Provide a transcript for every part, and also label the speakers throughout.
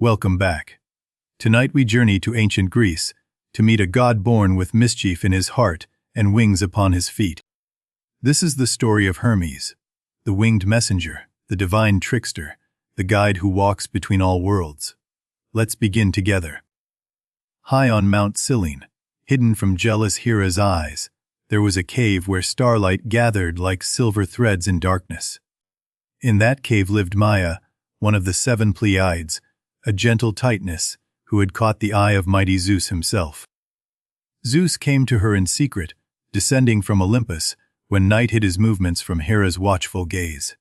Speaker 1: Welcome back. Tonight we journey to ancient Greece, to meet a god born with mischief in his heart and wings upon his feet. This is the story of Hermes, the winged messenger, the divine trickster, the guide who walks between all worlds. Let's begin together. High on Mount Cyllene, hidden from jealous Hera's eyes, there was a cave where starlight gathered like silver threads in darkness. In that cave lived Maia, one of the 7 Pleiades, a gentle Titaness who had caught the eye of mighty Zeus himself. Zeus came to her in secret, descending from Olympus, when night hid his movements from Hera's watchful gaze.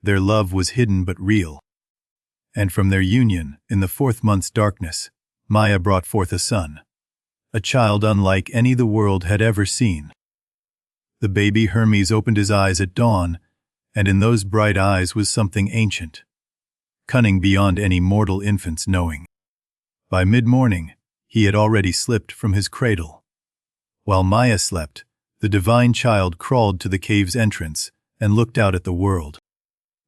Speaker 1: Their love was hidden but real. And from their union, in the 4th month's darkness, Maia brought forth a son, a child unlike any the world had ever seen. The baby Hermes opened his eyes at dawn, and in those bright eyes was something ancient, cunning beyond any mortal infant's knowing. By mid-morning, he had already slipped from his cradle. While Maia slept, the divine child crawled to the cave's entrance and looked out at the world.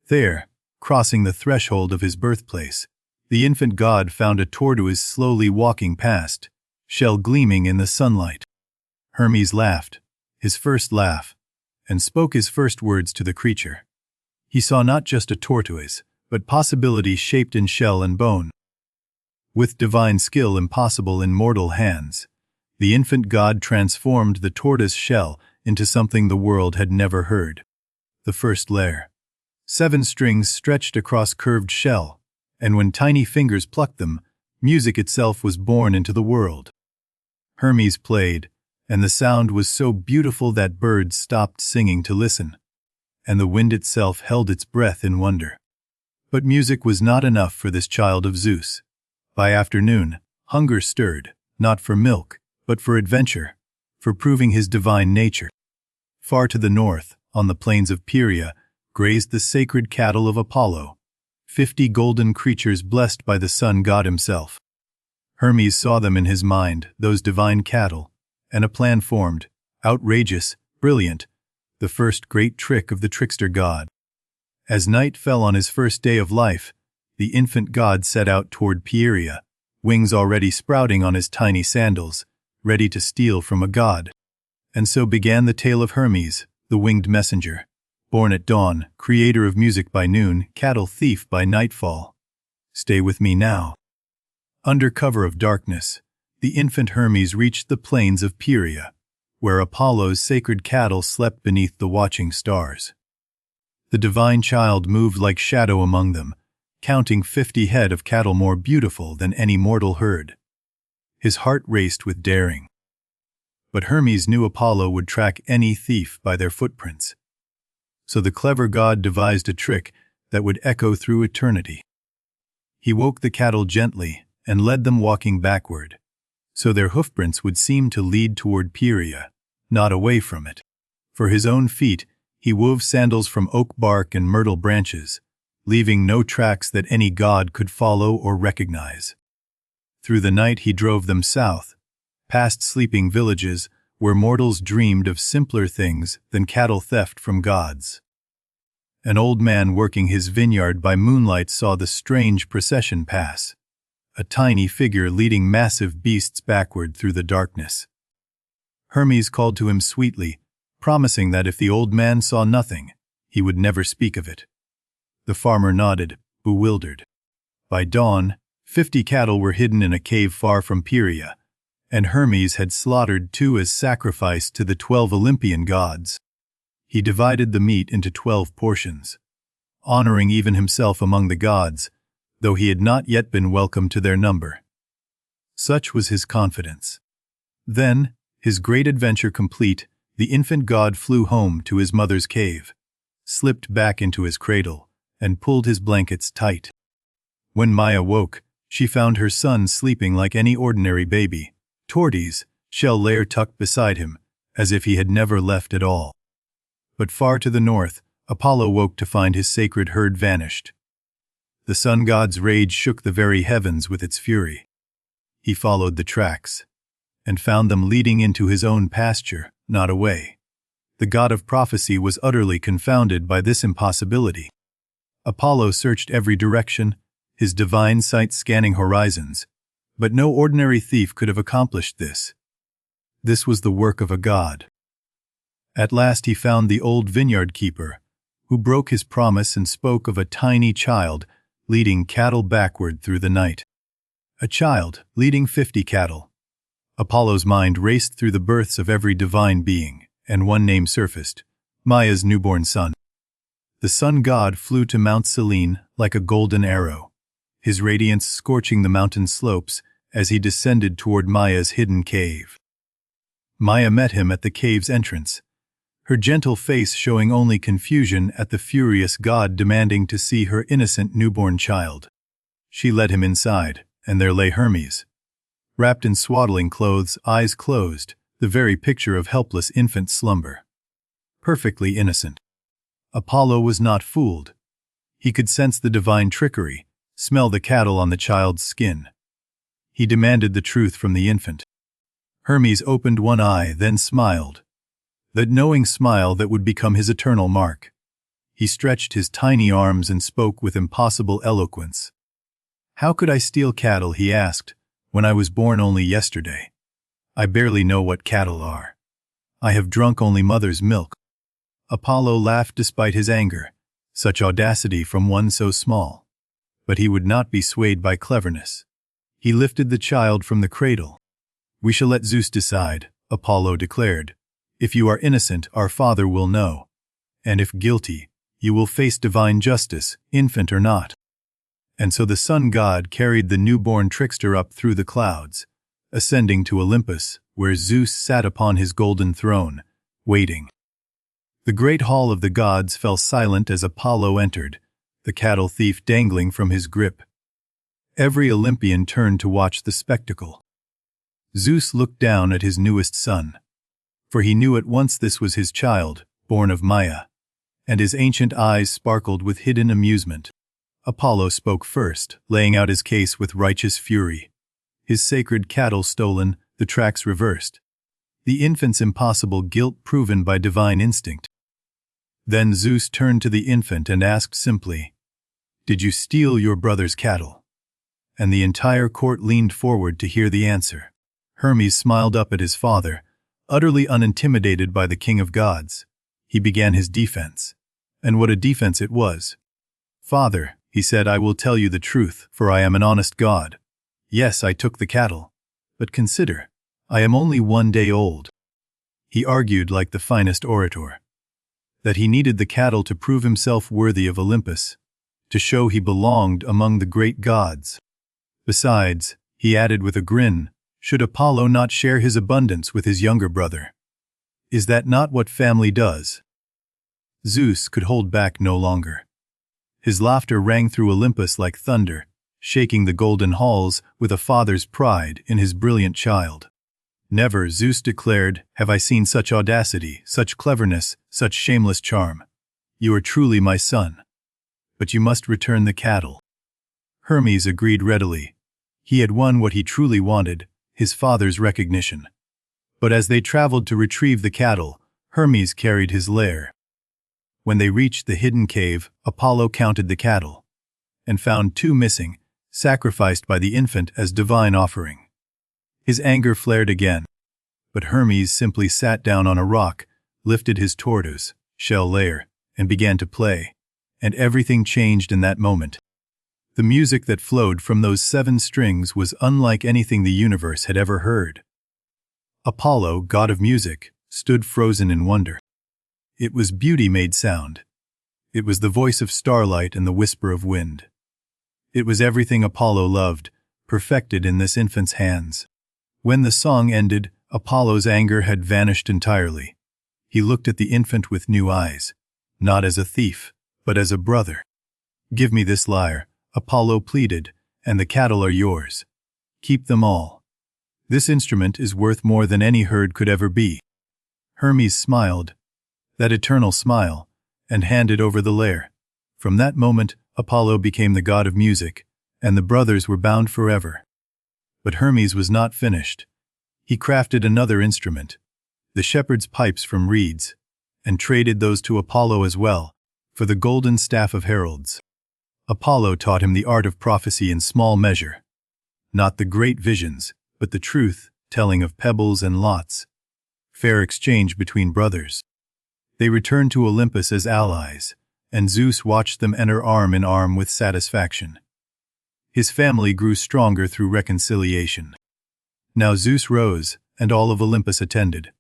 Speaker 1: There, crossing the threshold of his birthplace, the infant god found a tortoise slowly walking past, shell gleaming in the sunlight. Hermes laughed, his first laugh, and spoke his first words to the creature. He saw not just a tortoise, but possibilities shaped in shell and bone. With divine skill impossible in mortal hands, the infant god transformed the tortoise shell into something the world had never heard. The first layer. 7 strings stretched across curved shell, and when tiny fingers plucked them, music itself was born into the world. Hermes played, and the sound was so beautiful that birds stopped singing to listen, and the wind itself held its breath in wonder. But music was not enough for this child of Zeus. By afternoon, hunger stirred, not for milk, but for adventure, for proving his divine nature. Far to the north, on the plains of Pieria, grazed the sacred cattle of Apollo, 50 golden creatures blessed by the sun god himself. Hermes saw them in his mind, those divine cattle, and a plan formed, outrageous, brilliant, the first great trick of the trickster god. As night fell on his first day of life, the infant god set out toward Pieria, wings already sprouting on his tiny sandals, ready to steal from a god. And so began the tale of Hermes, the winged messenger, born at dawn, creator of music by noon, cattle thief by nightfall. Stay with me now. Under cover of darkness, the infant Hermes reached the plains of Pieria, where Apollo's sacred cattle slept beneath the watching stars. The divine child moved like shadow among them, counting 50 head of cattle more beautiful than any mortal herd. His heart raced with daring. But Hermes knew Apollo would track any thief by their footprints. So the clever god devised a trick that would echo through eternity. He woke the cattle gently and led them walking backward, so their hoofprints would seem to lead toward Pieria, not away from it. For his own feet, he wove sandals from oak bark and myrtle branches, leaving no tracks that any god could follow or recognize. Through the night he drove them south, past sleeping villages where mortals dreamed of simpler things than cattle theft from gods. An old man working his vineyard by moonlight saw the strange procession pass, a tiny figure leading massive beasts backward through the darkness. Hermes called to him sweetly, promising that if the old man saw nothing, he would never speak of it. The farmer nodded, bewildered. By dawn, 50 cattle were hidden in a cave far from Pieria, and Hermes had slaughtered 2 as sacrifice to the 12 Olympian gods. He divided the meat into 12 portions, honoring even himself among the gods, though he had not yet been welcomed to their number. Such was his confidence. Then, his great adventure complete, the infant god flew home to his mother's cave, slipped back into his cradle, and pulled his blankets tight. When Maia woke, she found her son sleeping like any ordinary baby, tortoise, shell layer tucked beside him, as if he had never left at all. But far to the north, Apollo woke to find his sacred herd vanished. The sun god's rage shook the very heavens with its fury. He followed the tracks, and found them leading into his own pasture, not away. The god of prophecy was utterly confounded by this impossibility. Apollo searched every direction, his divine sight scanning horizons, but no ordinary thief could have accomplished this. This was the work of a god. At last he found the old vineyard keeper, who broke his promise and spoke of a tiny child leading cattle backward through the night. A child leading 50 cattle. Apollo's mind raced through the births of every divine being, and one name surfaced: Maya's newborn son. The sun god flew to Mount Selene like a golden arrow, his radiance scorching the mountain slopes as he descended toward Maya's hidden cave. Maya met him at the cave's entrance, her gentle face showing only confusion at the furious god demanding to see her innocent newborn child. She led him inside, and there lay Hermes, wrapped in swaddling clothes, eyes closed, the very picture of helpless infant slumber. Perfectly innocent. Apollo was not fooled. He could sense the divine trickery, smell the cattle on the child's skin. He demanded the truth from the infant. Hermes opened one eye, then smiled. That knowing smile that would become his eternal mark. He stretched his tiny arms and spoke with impossible eloquence. "How could I steal cattle," he asked, "when I was born only yesterday? I barely know what cattle are. I have drunk only mother's milk." Apollo laughed despite his anger. Such audacity from one so small. But he would not be swayed by cleverness. He lifted the child from the cradle. "We shall let Zeus decide," Apollo declared. "If you are innocent, our Father will know. And if guilty, you will face divine justice, infant or not." And so the sun god carried the newborn trickster up through the clouds, ascending to Olympus, where Zeus sat upon his golden throne, waiting. The great hall of the gods fell silent as Apollo entered, the cattle thief dangling from his grip. Every Olympian turned to watch the spectacle. Zeus looked down at his newest son, for he knew at once this was his child, born of Maya, and his ancient eyes sparkled with hidden amusement. Apollo spoke first, laying out his case with righteous fury. His sacred cattle stolen, the tracks reversed. The infant's impossible guilt proven by divine instinct. Then Zeus turned to the infant and asked simply, "Did you steal your brother's cattle?" And the entire court leaned forward to hear the answer. Hermes smiled up at his father, utterly unintimidated by the king of gods. He began his defense. And what a defense it was. "Father," he said, "I will tell you the truth, for I am an honest god. Yes, I took the cattle. But consider, I am only 1 day old." He argued like the finest orator. That he needed the cattle to prove himself worthy of Olympus, to show he belonged among the great gods. Besides, he added with a grin, should Apollo not share his abundance with his younger brother? Is that not what family does? Zeus could hold back no longer. His laughter rang through Olympus like thunder, shaking the golden halls with a father's pride in his brilliant child. "Never," Zeus declared, "have I seen such audacity, such cleverness, such shameless charm. You are truly my son. But you must return the cattle." Hermes agreed readily. He had won what he truly wanted, his father's recognition. But as they traveled to retrieve the cattle, Hermes carried his lair. When they reached the hidden cave, Apollo counted the cattle, and found 2 missing, sacrificed by the infant as divine offering. His anger flared again, but Hermes simply sat down on a rock, lifted his tortoise shell lair, and began to play, and everything changed in that moment. The music that flowed from those 7 strings was unlike anything the universe had ever heard. Apollo, god of music, stood frozen in wonder. It was beauty made sound. It was the voice of starlight and the whisper of wind. It was everything Apollo loved, perfected in this infant's hands. When the song ended, Apollo's anger had vanished entirely. He looked at the infant with new eyes, not as a thief, but as a brother. "Give me this lyre," Apollo pleaded, "and the cattle are yours. Keep them all. This instrument is worth more than any herd could ever be." Hermes smiled, that eternal smile, and handed over the lyre. From that moment, Apollo became the god of music, and the brothers were bound forever. But Hermes was not finished. He crafted another instrument, the shepherd's pipes from reeds, and traded those to Apollo as well, for the golden staff of heralds. Apollo taught him the art of prophecy in small measure. Not the great visions, but the truth, telling of pebbles and lots. Fair exchange between brothers. They returned to Olympus as allies, and Zeus watched them enter arm in arm with satisfaction. His family grew stronger through reconciliation. Now Zeus rose, and all of Olympus attended.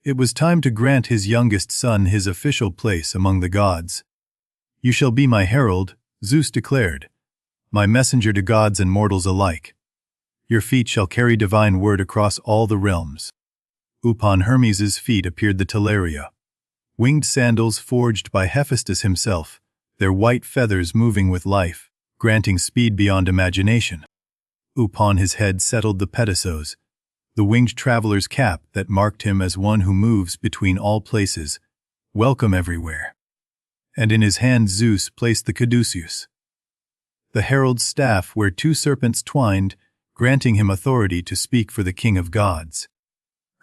Speaker 1: It was time to grant his youngest son his official place among the gods. "You shall be my herald," Zeus declared, "my messenger to gods and mortals alike. Your feet shall carry divine word across all the realms." Upon Hermes's feet appeared the Talaria, winged sandals forged by Hephaestus himself, their white feathers moving with life, granting speed beyond imagination. Upon his head settled the Pedasos, the winged traveler's cap that marked him as one who moves between all places, welcome everywhere. And in his hand Zeus placed the caduceus, the herald's staff where two serpents twined, granting him authority to speak for the king of gods.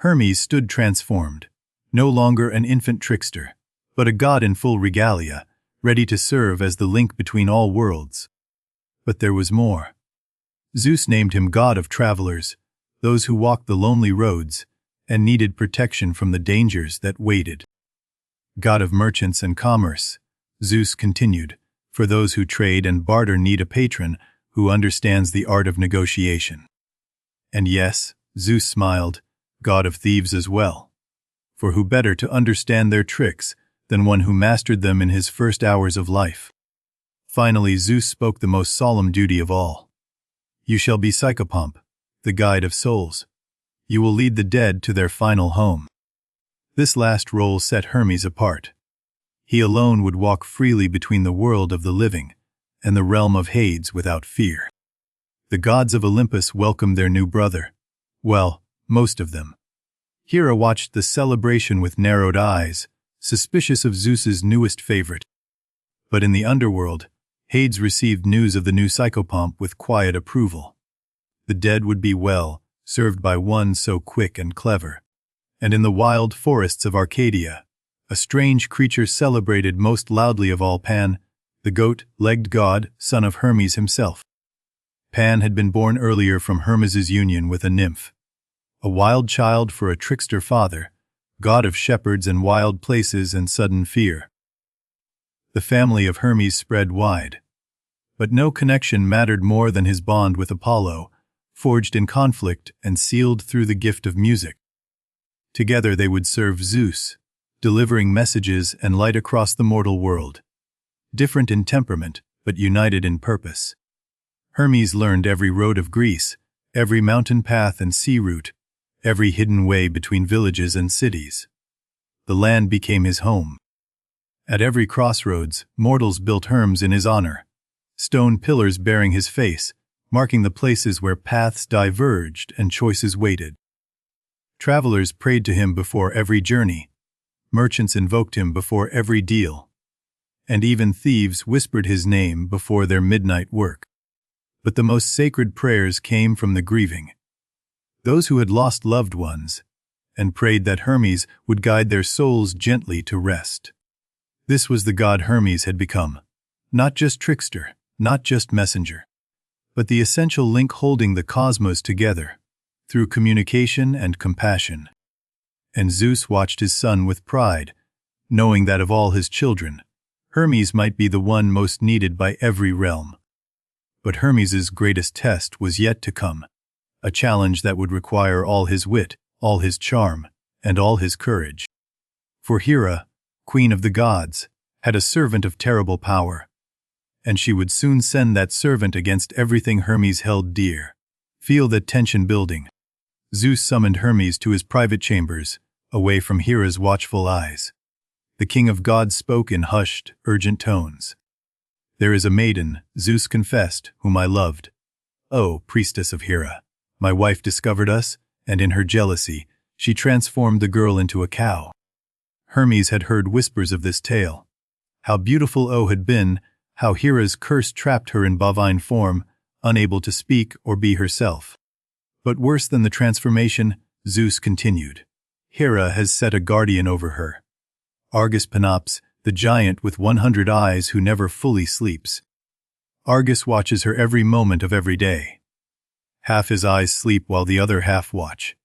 Speaker 1: Hermes stood transformed, no longer an infant trickster, but a god in full regalia, ready to serve as the link between all worlds. But there was more. Zeus named him god of travelers, those who walked the lonely roads and needed protection from the dangers that waited. God of merchants and commerce, Zeus continued, for those who trade and barter need a patron who understands the art of negotiation. And yes, Zeus smiled, god of thieves as well. For who better to understand their tricks than one who mastered them in his first hours of life? Finally, Zeus spoke the most solemn duty of all. "You shall be Psychopomp, the guide of souls. You will lead the dead to their final home." This last role set Hermes apart. He alone would walk freely between the world of the living and the realm of Hades without fear. The gods of Olympus welcomed their new brother. Well, most of them. Hera watched the celebration with narrowed eyes, suspicious of Zeus's newest favorite. But in the underworld, Hades received news of the new Psychopomp with quiet approval. The dead would be well served by one so quick and clever. And in the wild forests of Arcadia, a strange creature celebrated most loudly of all Pan, the goat-legged god, son of Hermes himself. Pan had been born earlier from Hermes's union with a nymph. A wild child for a trickster father, god of shepherds and wild places and sudden fear. The family of Hermes spread wide. But no connection mattered more than his bond with Apollo, forged in conflict and sealed through the gift of music. Together they would serve Zeus, delivering messages and light across the mortal world. Different in temperament, but united in purpose. Hermes learned every road of Greece, every mountain path and sea route, every hidden way between villages and cities. The land became his home. At every crossroads, mortals built Hermes in his honor, stone pillars bearing his face, marking the places where paths diverged and choices waited. Travelers prayed to him before every journey, merchants invoked him before every deal, and even thieves whispered his name before their midnight work. But the most sacred prayers came from the grieving, those who had lost loved ones, and prayed that Hermes would guide their souls gently to rest. This was the god Hermes had become, not just trickster, not just messenger, but the essential link holding the cosmos together, through communication and compassion. And Zeus watched his son with pride, knowing that of all his children, Hermes might be the one most needed by every realm. But Hermes's greatest test was yet to come, a challenge that would require all his wit, all his charm, and all his courage. For Hera, queen of the gods, had a servant of terrible power, and she would soon send that servant against everything Hermes held dear. Feel that tension building. Zeus summoned Hermes to his private chambers, away from Hera's watchful eyes. The king of gods spoke in hushed, urgent tones. "There is a maiden," Zeus confessed, "whom I loved. Oh, priestess of Hera, my wife discovered us, and in her jealousy, she transformed the girl into a cow." Hermes had heard whispers of this tale. How beautiful O had been, how Hera's curse trapped her in bovine form, unable to speak or be herself. But worse than the transformation, Zeus continued. Hera has set a guardian over her. Argus Panops, the giant with 100 eyes who never fully sleeps. Argus watches her every moment of every day. Half his eyes sleep while the other half watch.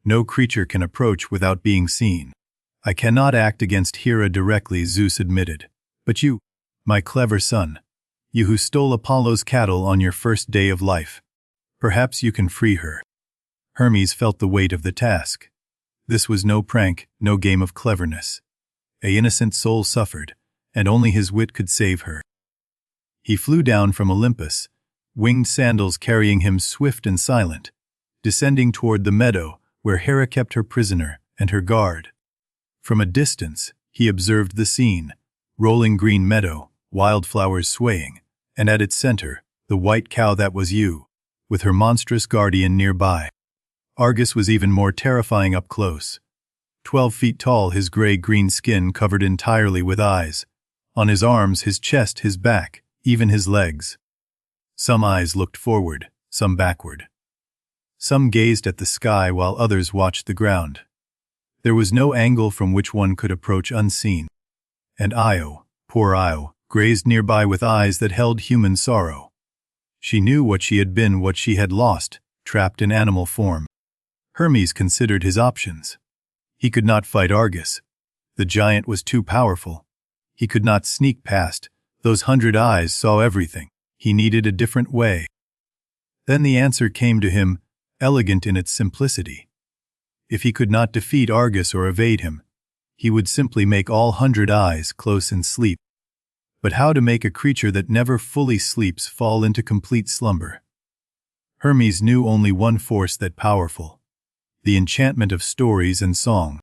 Speaker 1: No creature can approach without being seen. I cannot act against Hera directly, Zeus admitted. But you, my clever son, you who stole Apollo's cattle on your first day of life, perhaps you can free her. Hermes felt the weight of the task. This was no prank, no game of cleverness. An innocent soul suffered, and only his wit could save her. He flew down from Olympus, winged sandals carrying him swift and silent, descending toward the meadow where Hera kept her prisoner and her guard. From a distance, he observed the scene, rolling green meadow, wildflowers swaying, and at its center, the white cow that was you, with her monstrous guardian nearby. Argus was even more terrifying up close. 12 feet tall, his gray-green skin covered entirely with eyes. On his arms, his chest, his back, even his legs. Some eyes looked forward, some backward. Some gazed at the sky while others watched the ground. There was no angle from which one could approach unseen. And Io, poor Io, grazed nearby with eyes that held human sorrow. She knew what she had been, what she had lost, trapped in animal form. Hermes considered his options. He could not fight Argus. The giant was too powerful. He could not sneak past. Those 100 eyes saw everything. He needed a different way. Then the answer came to him, elegant in its simplicity. If he could not defeat Argus or evade him, he would simply make all 100 eyes close in sleep. But how to make a creature that never fully sleeps fall into complete slumber? Hermes knew only one force that powerful: the enchantment of stories and song.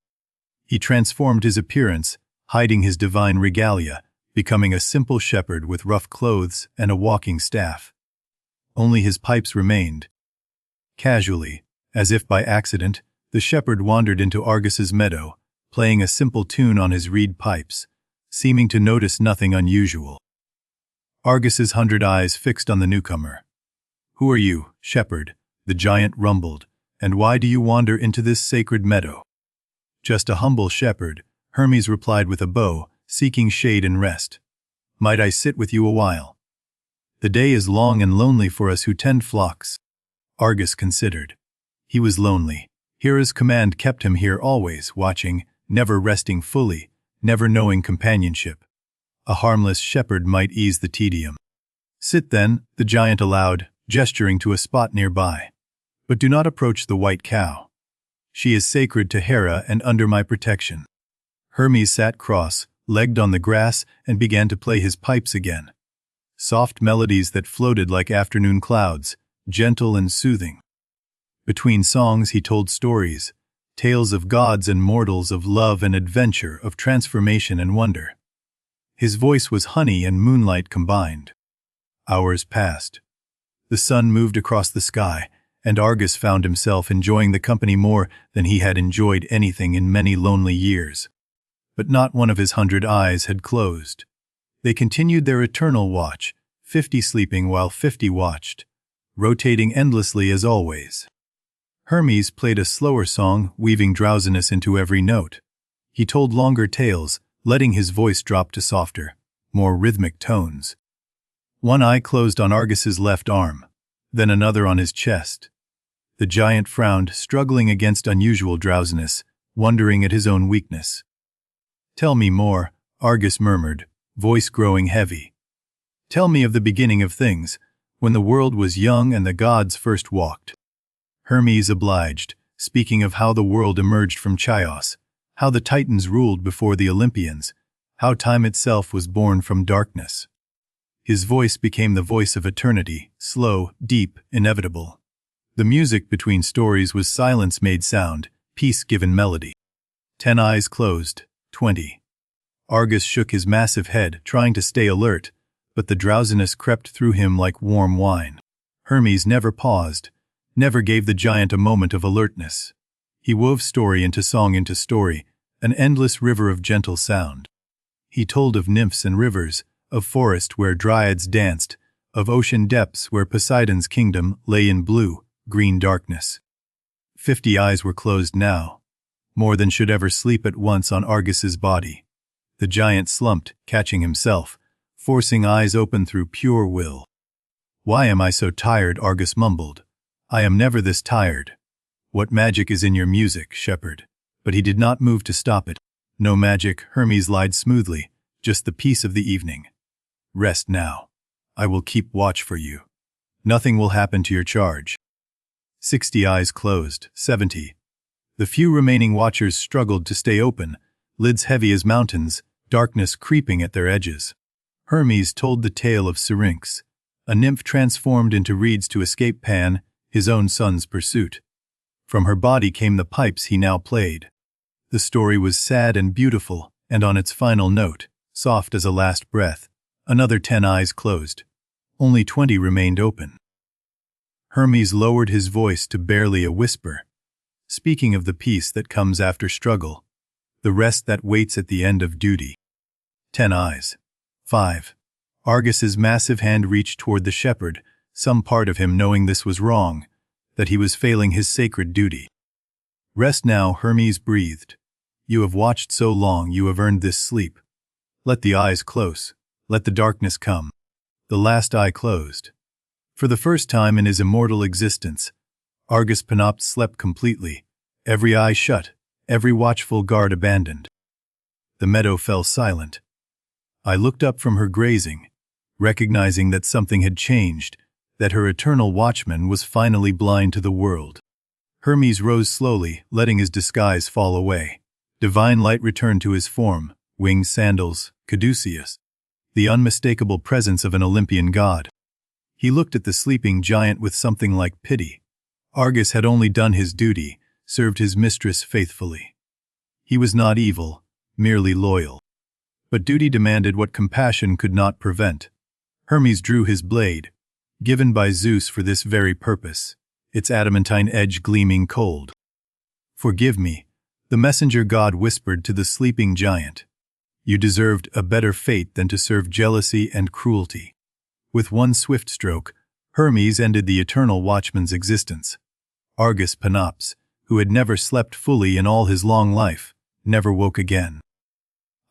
Speaker 1: He transformed his appearance, hiding his divine regalia, becoming a simple shepherd with rough clothes and a walking staff. Only his pipes remained. Casually, as if by accident, the shepherd wandered into Argus's meadow, playing a simple tune on his reed pipes, seeming to notice nothing unusual. Argus's 100 eyes fixed on the newcomer. "Who are you, shepherd?" the giant rumbled. "And why do you wander into this sacred meadow?" "Just a humble shepherd," Hermes replied with a bow, seeking shade and rest. "Might I sit with you a while? The day is long and lonely for us who tend flocks." Argus considered. He was lonely. Hera's command kept him here always, watching, never resting fully, never knowing companionship. A harmless shepherd might ease the tedium. "Sit then," the giant allowed, gesturing to a spot nearby. "But do not approach the white cow. She is sacred to Hera and under my protection." Hermes sat cross-legged on the grass and began to play his pipes again. Soft melodies that floated like afternoon clouds, gentle and soothing. Between songs he told stories, tales of gods and mortals, of love and adventure, of transformation and wonder. His voice was honey and moonlight combined. Hours passed. The sun moved across the sky, and Argus found himself enjoying the company more than he had enjoyed anything in many lonely years. But not one of his 100 eyes had closed. They continued their eternal watch, 50 sleeping while 50 watched, rotating endlessly as always. Hermes played a slower song, weaving drowsiness into every note. He told longer tales, letting his voice drop to softer, more rhythmic tones. One eye closed on Argus's left arm, then another on his chest. The giant frowned, struggling against unusual drowsiness, wondering at his own weakness. "Tell me more," Argus murmured, voice growing heavy. "Tell me of the beginning of things, when the world was young and the gods first walked." Hermes obliged, speaking of how the world emerged from chaos, how the Titans ruled before the Olympians, how time itself was born from darkness. His voice became the voice of eternity, slow, deep, inevitable. The music between stories was silence made sound, peace given melody. 10 eyes closed, 20. Argus shook his massive head, trying to stay alert, but the drowsiness crept through him like warm wine. Hermes never paused, never gave the giant a moment of alertness. He wove story into song into story, an endless river of gentle sound. He told of nymphs and rivers, of forest where dryads danced, of ocean depths where Poseidon's kingdom lay in blue, green darkness. 50 eyes were closed now, more than should ever sleep at once on Argus's body. The giant slumped, catching himself, forcing eyes open through pure will. "Why am I so tired?" Argus mumbled. "I am never this tired." "What magic is in your music, shepherd?" But he did not move to stop it. "No magic," Hermes lied smoothly, "just the peace of the evening. Rest now. I will keep watch for you. Nothing will happen to your charge." 60 eyes closed, 70. The few remaining watchers struggled to stay open, lids heavy as mountains, darkness creeping at their edges. Hermes told the tale of Syrinx, a nymph transformed into reeds to escape Pan, his own son's pursuit. From her body came the pipes he now played. The story was sad and beautiful, and on its final note, soft as a last breath, another 10 eyes closed. Only 20 remained open. Hermes lowered his voice to barely a whisper, speaking of the peace that comes after struggle, the rest that waits at the end of duty. 10 eyes. 5. Argus's massive hand reached toward the shepherd, some part of him knowing this was wrong, that he was failing his sacred duty. "Rest now," Hermes breathed. "You have watched so long, you have earned this sleep. Let the eyes close. Let the darkness come." The last eye closed. For the first time in his immortal existence, Argus Panoptes slept completely, every eye shut, every watchful guard abandoned. The meadow fell silent. I looked up from her grazing, recognizing that something had changed, that her eternal watchman was finally blind to the world. Hermes rose slowly, letting his disguise fall away. Divine light returned to his form, winged sandals, caduceus, the unmistakable presence of an Olympian god. He looked at the sleeping giant with something like pity. Argus had only done his duty, served his mistress faithfully. He was not evil, merely loyal. But duty demanded what compassion could not prevent. Hermes drew his blade, given by Zeus for this very purpose, its adamantine edge gleaming cold. "Forgive me," the messenger god whispered to the sleeping giant. "You deserved a better fate than to serve jealousy and cruelty." With one swift stroke, Hermes ended the eternal watchman's existence. Argus Panoptes, who had never slept fully in all his long life, never woke again.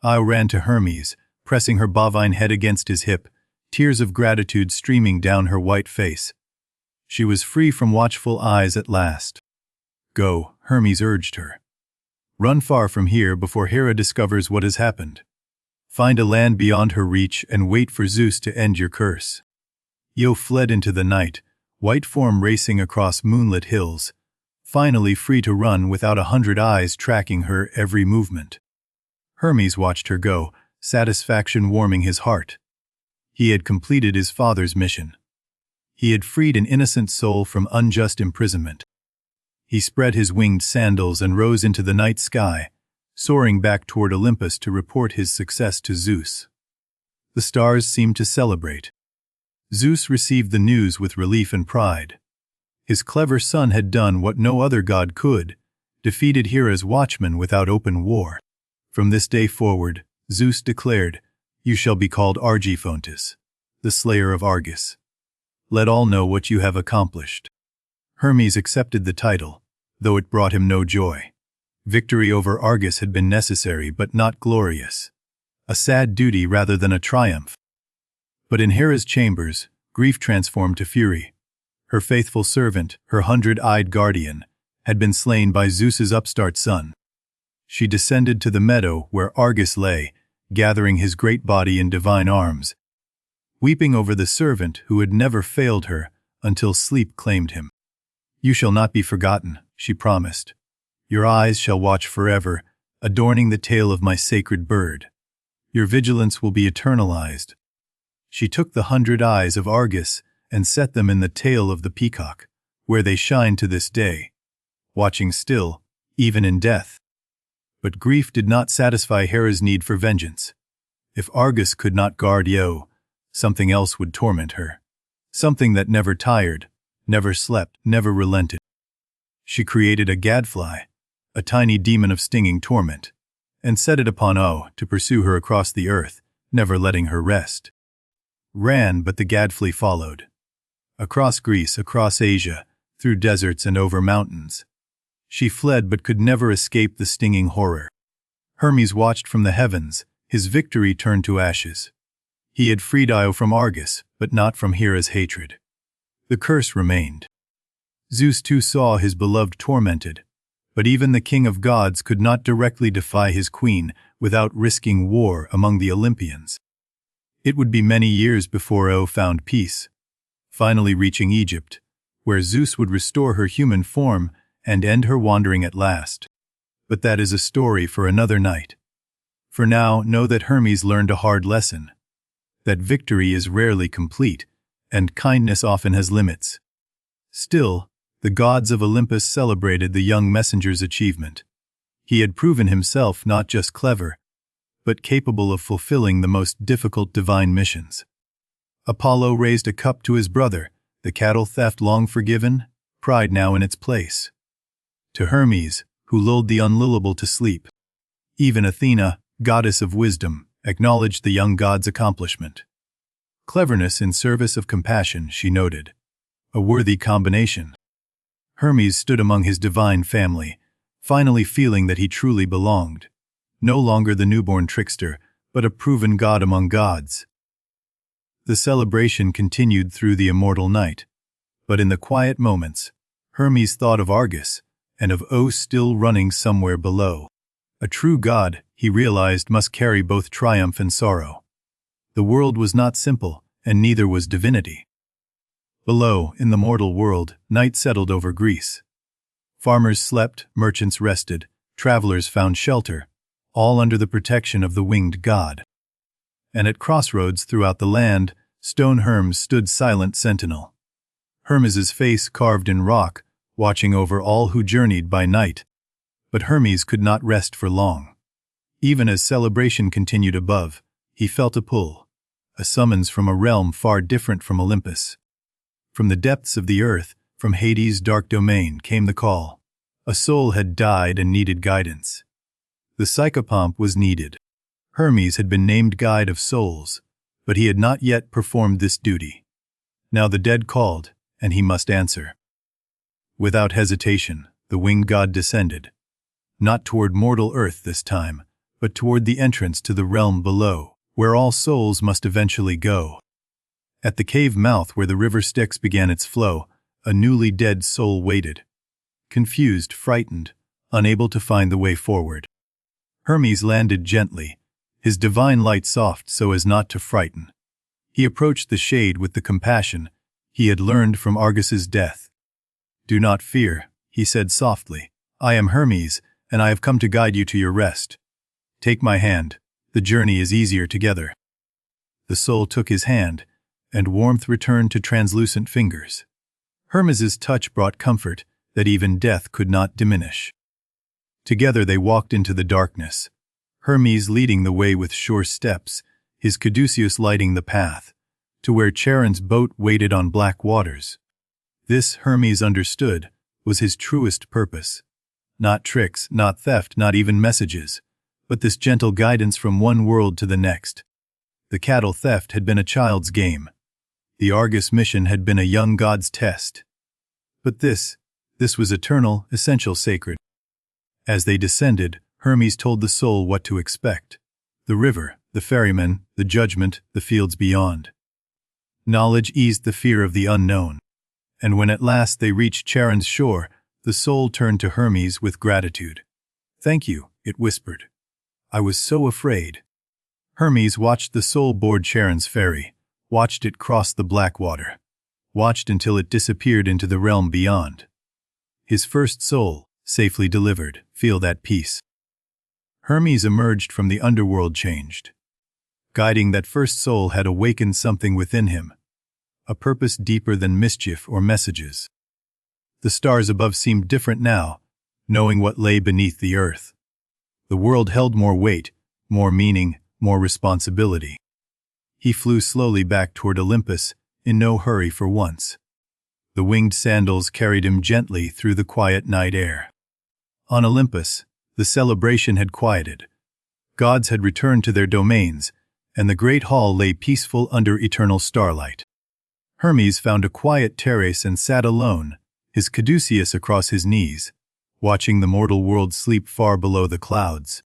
Speaker 1: Io ran to Hermes, pressing her bovine head against his hip, tears of gratitude streaming down her white face. She was free from watchful eyes at last. "Go," Hermes urged her. "Run far from here before Hera discovers what has happened. Find a land beyond her reach and wait for Zeus to end your curse." Io fled into the night, white form racing across moonlit hills, finally free to run without 100 eyes tracking her every movement. Hermes watched her go, satisfaction warming his heart. He had completed his father's mission. He had freed an innocent soul from unjust imprisonment. He spread his winged sandals and rose into the night sky, soaring back toward Olympus to report his success to Zeus. The stars seemed to celebrate. Zeus received the news with relief and pride. His clever son had done what no other god could, defeated Hera's watchmen without open war. From this day forward, Zeus declared, "You shall be called Argiphontus, the slayer of Argus. Let all know what you have accomplished." Hermes accepted the title, though it brought him no joy. Victory over Argus had been necessary but not glorious. A sad duty rather than a triumph. But in Hera's chambers, grief transformed to fury. Her faithful servant, her 100-eyed guardian, had been slain by Zeus's upstart son. She descended to the meadow where Argus lay, gathering his great body in divine arms, weeping over the servant who had never failed her until sleep claimed him. "You shall not be forgotten," she promised. "Your eyes shall watch forever, adorning the tail of my sacred bird. Your vigilance will be eternalized." She took the 100 eyes of Argus and set them in the tail of the peacock, where they shine to this day, watching still, even in death. But grief did not satisfy Hera's need for vengeance. If Argus could not guard Io, something else would torment her. Something that never tired, never slept, never relented. She created a gadfly, a tiny demon of stinging torment, and set it upon Io to pursue her across the earth, never letting her rest. Ran, but the gadfly followed. Across Greece, across Asia, through deserts and over mountains. She fled but could never escape the stinging horror. Hermes watched from the heavens, his victory turned to ashes. He had freed Io from Argus, but not from Hera's hatred. The curse remained. Zeus too saw his beloved tormented, but even the king of gods could not directly defy his queen without risking war among the Olympians. It would be many years before Io found peace, finally reaching Egypt, where Zeus would restore her human form and end her wandering at last. But that is a story for another night. For now, know that Hermes learned a hard lesson, that victory is rarely complete, and kindness often has limits. Still, the gods of Olympus celebrated the young messenger's achievement. He had proven himself not just clever, but capable of fulfilling the most difficult divine missions. Apollo raised a cup to his brother, the cattle theft long forgiven, pride now in its place. To Hermes, who lulled the unlullable to sleep. Even Athena, goddess of wisdom, acknowledged the young god's accomplishment. Cleverness in service of compassion, she noted. A worthy combination. Hermes stood among his divine family, finally feeling that he truly belonged. No longer the newborn trickster, but a proven god among gods. The celebration continued through the immortal night, but in the quiet moments, Hermes thought of Argus, and of Io still running somewhere below. A true god, he realized, must carry both triumph and sorrow. The world was not simple, and neither was divinity. Below, in the mortal world, night settled over Greece. Farmers slept, merchants rested, travelers found shelter, all under the protection of the winged god. And at crossroads throughout the land, stone Hermes stood silent sentinel. Hermes's face carved in rock, watching over all who journeyed by night. But Hermes could not rest for long. Even as celebration continued above, he felt a pull, a summons from a realm far different from Olympus. From the depths of the earth, from Hades' dark domain, came the call. A soul had died and needed guidance. The psychopomp was needed. Hermes had been named guide of souls, but he had not yet performed this duty. Now the dead called, and he must answer. Without hesitation, the winged god descended, not toward mortal earth this time, but toward the entrance to the realm below, where all souls must eventually go. At the cave mouth where the river Styx began its flow, a newly dead soul waited, confused, frightened, unable to find the way forward. Hermes landed gently, his divine light soft so as not to frighten. He approached the shade with the compassion he had learned from Argus's death. "Do not fear," he said softly. "I am Hermes, and I have come to guide you to your rest. Take my hand, the journey is easier together." The soul took his hand, and warmth returned to translucent fingers. Hermes's touch brought comfort that even death could not diminish. Together they walked into the darkness, Hermes leading the way with sure steps, his caduceus lighting the path, to where Charon's boat waited on black waters. This, Hermes understood, was his truest purpose. Not tricks, not theft, not even messages, but this gentle guidance from one world to the next. The cattle theft had been a child's game. The Argus mission had been a young god's test. But this was eternal, essential, sacred. As they descended, Hermes told the soul what to expect. The river, the ferryman, the judgment, the fields beyond. Knowledge eased the fear of the unknown. And when at last they reached Charon's shore, the soul turned to Hermes with gratitude. "Thank you," it whispered. "I was so afraid." Hermes watched the soul board Charon's ferry, watched it cross the black water, watched until it disappeared into the realm beyond. His first soul, safely delivered, feel that peace. Hermes emerged from the underworld changed. Guiding that first soul had awakened something within him, a purpose deeper than mischief or messages. The stars above seemed different now, knowing what lay beneath the earth. The world held more weight, more meaning, more responsibility. He flew slowly back toward Olympus, in no hurry for once. The winged sandals carried him gently through the quiet night air. On Olympus, the celebration had quieted. Gods had returned to their domains, and the great hall lay peaceful under eternal starlight. Hermes found a quiet terrace and sat alone, his caduceus across his knees, watching the mortal world sleep far below the clouds.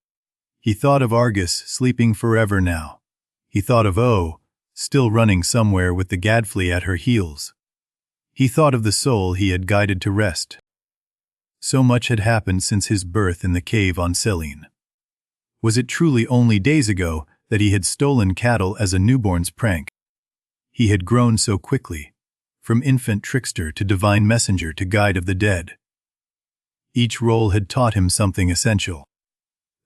Speaker 1: He thought of Argus sleeping forever now. He thought of Io, still running somewhere with the gadfly at her heels. He thought of the soul he had guided to rest. So much had happened since his birth in the cave on Selene. Was it truly only days ago that he had stolen cattle as a newborn's prank? He had grown so quickly, from infant trickster to divine messenger to guide of the dead. Each role had taught him something essential.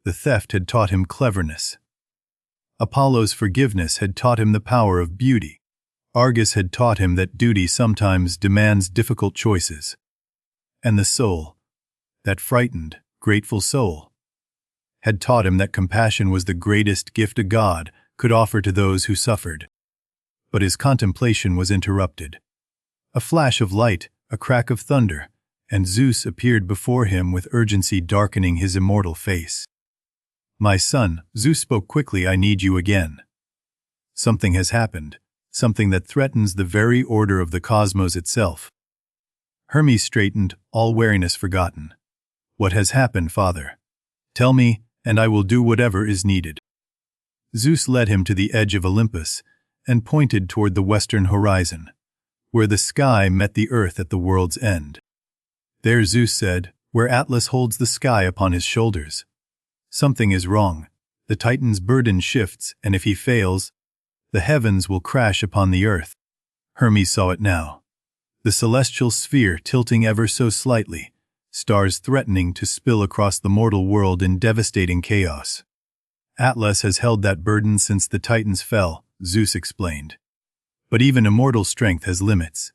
Speaker 1: The theft had taught him cleverness. Apollo's forgiveness had taught him the power of beauty. Argus had taught him that duty sometimes demands difficult choices. And the soul, that frightened, grateful soul, had taught him that compassion was the greatest gift a god could offer to those who suffered. But his contemplation was interrupted. A flash of light, a crack of thunder, and Zeus appeared before him with urgency darkening his immortal face. "My son," Zeus spoke quickly, "I need you again. Something has happened, something that threatens the very order of the cosmos itself." Hermes straightened, all wariness forgotten. "What has happened, father? Tell me, and I will do whatever is needed." Zeus led him to the edge of Olympus and pointed toward the western horizon, where the sky met the earth at the world's end. "There," Zeus said, "where Atlas holds the sky upon his shoulders. Something is wrong. The Titan's burden shifts, and if he fails, the heavens will crash upon the earth." Hermes saw it now. The celestial sphere tilting ever so slightly, stars threatening to spill across the mortal world in devastating chaos. "Atlas has held that burden since the Titans fell," Zeus explained. "But even immortal strength has limits.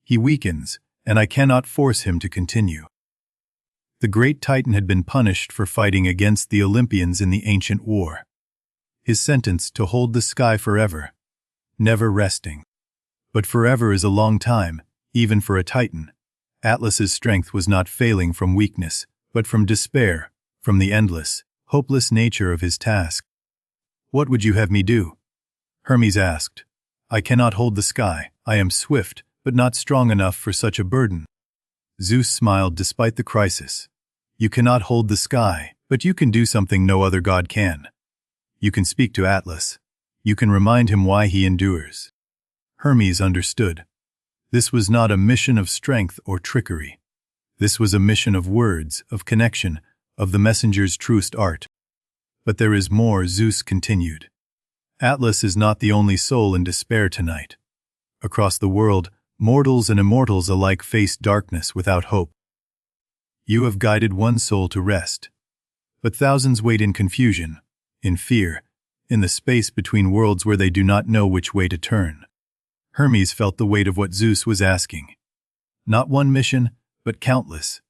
Speaker 1: He weakens, and I cannot force him to continue." The great Titan had been punished for fighting against the Olympians in the ancient war. His sentence to hold the sky forever, never resting. But forever is a long time, even for a Titan. Atlas's strength was not failing from weakness, but from despair, from the endless, hopeless nature of his task. "What would you have me do?" Hermes asked. "I cannot hold the sky. I am swift, but not strong enough for such a burden." Zeus smiled despite the crisis. "You cannot hold the sky, but you can do something no other god can. You can speak to Atlas. You can remind him why he endures." Hermes understood. This was not a mission of strength or trickery. This was a mission of words, of connection, of the messenger's truest art. "But there is more," Zeus continued. "Atlas is not the only soul in despair tonight. Across the world, mortals and immortals alike face darkness without hope. You have guided one soul to rest, but thousands wait in confusion, in fear, in the space between worlds where they do not know which way to turn." Hermes felt the weight of what Zeus was asking. Not one mission, but countless.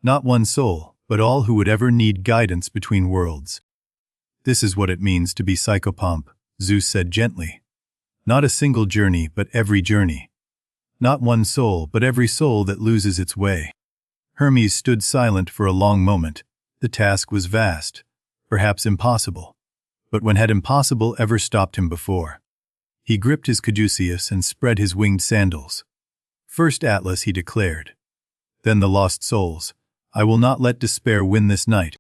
Speaker 1: Not one soul, but all who would ever need guidance between worlds. "This is what it means to be psychopomp," Zeus said gently. "Not a single journey, but every journey. Not one soul, but every soul that loses its way." Hermes stood silent for a long moment. The task was vast, perhaps impossible. But when had impossible ever stopped him before? He gripped his caduceus and spread his winged sandals. "First Atlas," he declared. "Then the lost souls. I will not let despair win this night."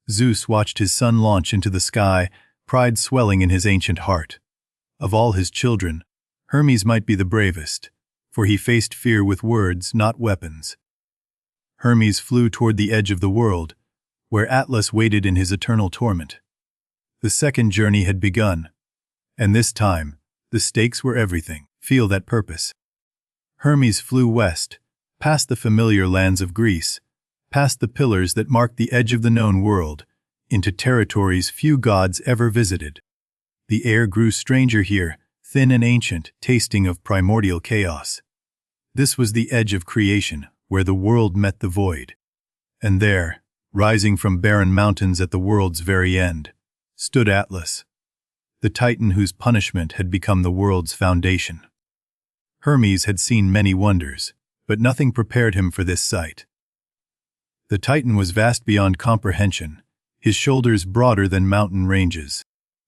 Speaker 1: Zeus watched his son launch into the sky, pride swelling in his ancient heart. Of all his children, Hermes might be the bravest, for he faced fear with words, not weapons. Hermes flew toward the edge of the world, where Atlas waited in his eternal torment. The second journey had begun, and this time, the stakes were everything. Feel that purpose. Hermes flew west, past the familiar lands of Greece, past the pillars that marked the edge of the known world, into territories few gods ever visited. The air grew stranger here, thin and ancient, tasting of primordial chaos. This was the edge of creation, where the world met the void. And there, rising from barren mountains at the world's very end, stood Atlas, the Titan whose punishment had become the world's foundation. Hermes had seen many wonders, but nothing prepared him for this sight. The Titan was vast beyond comprehension, his shoulders broader than mountain ranges.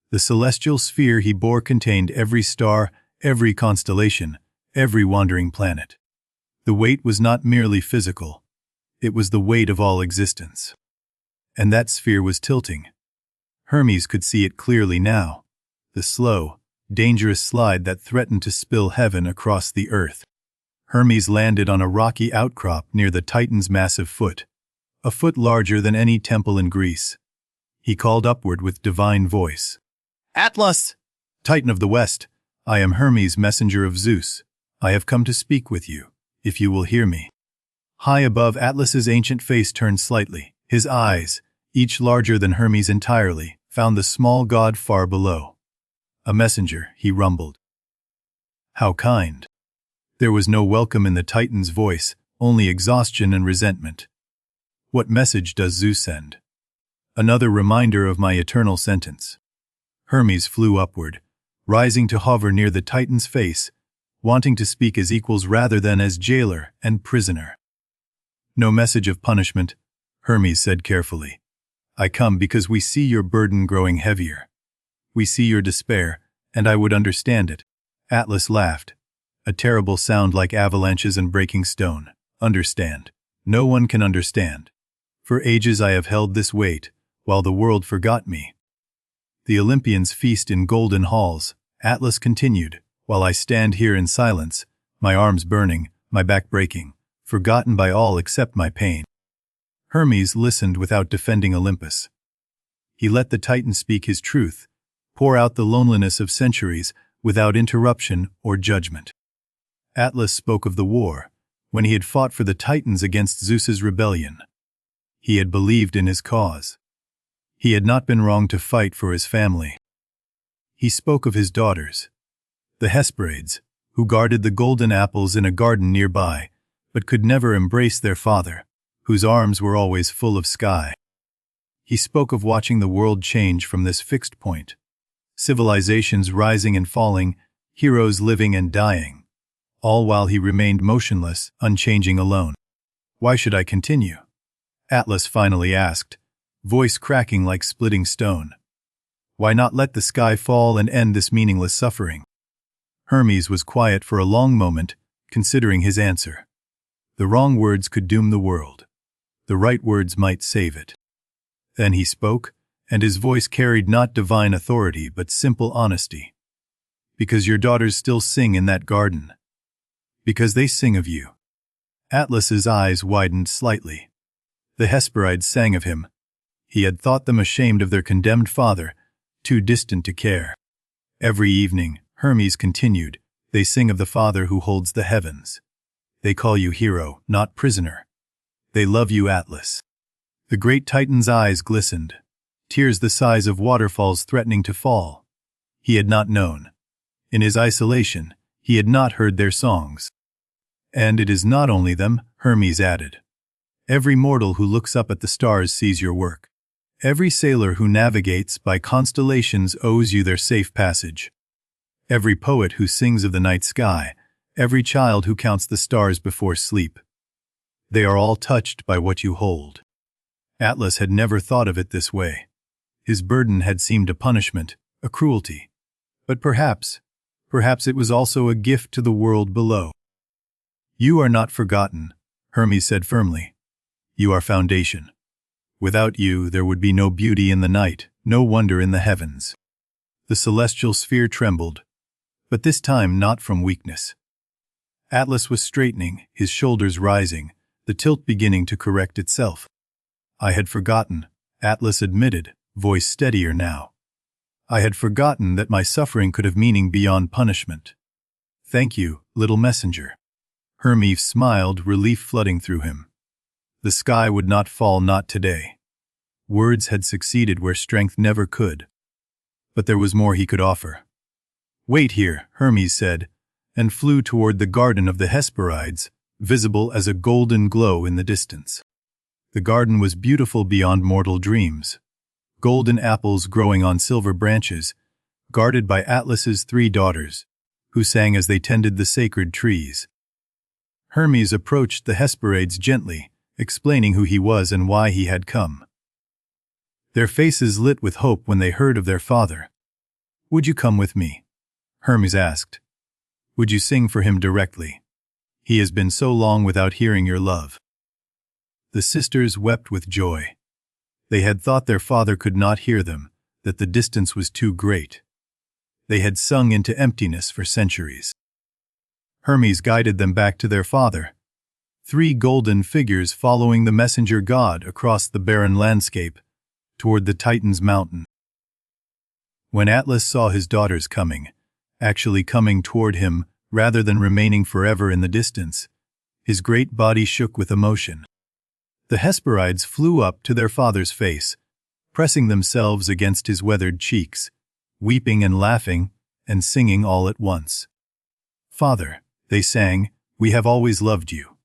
Speaker 1: The celestial sphere he bore contained every star, every constellation, every wandering planet. The weight was not merely physical, it was the weight of all existence. And that sphere was tilting. Hermes could see it clearly now. The slow, dangerous slide that threatened to spill heaven across the earth. Hermes landed on a rocky outcrop near the Titan's massive foot, a foot larger than any temple in Greece. He called upward with divine voice. "Atlas, Titan of the West, I am Hermes, messenger of Zeus. I have come to speak with you, if you will hear me." High above, Atlas's ancient face turned slightly. His eyes, each larger than Hermes entirely, found the small god far below. "A messenger," he rumbled. "How kind." There was no welcome in the Titan's voice, only exhaustion and resentment. "What message does Zeus send?" "Another reminder of my eternal sentence." Hermes flew upward, rising to hover near the Titan's face, wanting to speak as equals rather than as jailer and prisoner. "No message of punishment," Hermes said carefully. "I come because we see your burden growing heavier. We see your despair, and I would understand it." Atlas laughed, a terrible sound like avalanches and breaking stone. "Understand? No one can understand. For ages I have held this weight, while the world forgot me." "The Olympians feast in golden halls," Atlas continued, "while I stand here in silence, my arms burning, my back breaking, forgotten by all except my pain." Hermes listened without defending Olympus. He let the Titan speak his truth, pour out the loneliness of centuries without interruption or judgment. Atlas spoke of the war, when he had fought for the Titans against Zeus's rebellion. He had believed in his cause. He had not been wrong to fight for his family. He spoke of his daughters, the Hesperids, who guarded the golden apples in a garden nearby, but could never embrace their father, whose arms were always full of sky. He spoke of watching the world change from this fixed point, civilizations rising and falling, heroes living and dying, all while he remained motionless, unchanging, alone. "Why should I continue?" Atlas finally asked, voice cracking like splitting stone. "Why not let the sky fall and end this meaningless suffering?" Hermes was quiet for a long moment, considering his answer. The wrong words could doom the world. The right words might save it. Then he spoke, and his voice carried not divine authority but simple honesty. "Because your daughters still sing in that garden. Because they sing of you." Atlas's eyes widened slightly. The Hesperides sang of him. He had thought them ashamed of their condemned father, too distant to care. "Every evening," Hermes continued, "they sing of the Father who holds the heavens. They call you hero, not prisoner. They love you, Atlas." The great Titan's eyes glistened, tears the size of waterfalls threatening to fall. He had not known. In his isolation, he had not heard their songs. "And it is not only them," Hermes added. "Every mortal who looks up at the stars sees your work. Every sailor who navigates by constellations owes you their safe passage. Every poet who sings of the night sky, every child who counts the stars before sleep. They are all touched by what you hold." Atlas had never thought of it this way. His burden had seemed a punishment, a cruelty. But perhaps it was also a gift to the world below. "You are not forgotten," Hermes said firmly. "You are foundation. Without you, there would be no beauty in the night, no wonder in the heavens." The celestial sphere trembled, but this time not from weakness. Atlas was straightening, his shoulders rising, the tilt beginning to correct itself. "I had forgotten," Atlas admitted, voice steadier now. "I had forgotten that my suffering could have meaning beyond punishment. Thank you, little messenger." Hermes smiled, relief flooding through him. The sky would not fall, not today. Words had succeeded where strength never could. But there was more he could offer. "Wait here," Hermes said, and flew toward the garden of the Hesperides, visible as a golden glow in the distance. The garden was beautiful beyond mortal dreams. Golden apples growing on silver branches, guarded by Atlas's 3 daughters, who sang as they tended the sacred trees. Hermes approached the Hesperides gently, explaining who he was and why he had come. Their faces lit with hope when they heard of their father. "Would you come with me?" Hermes asked. "Would you sing for him directly? He has been so long without hearing your love." The sisters wept with joy. They had thought their father could not hear them, that the distance was too great. They had sunk into emptiness for centuries. Hermes guided them back to their father, 3 golden figures following the messenger god across the barren landscape toward the Titan's mountain. When Atlas saw his daughters coming, actually coming toward him rather than remaining forever in the distance, his great body shook with emotion. The Hesperides flew up to their father's face, pressing themselves against his weathered cheeks, weeping and laughing and singing all at once. "Father," they sang, "we have always loved you.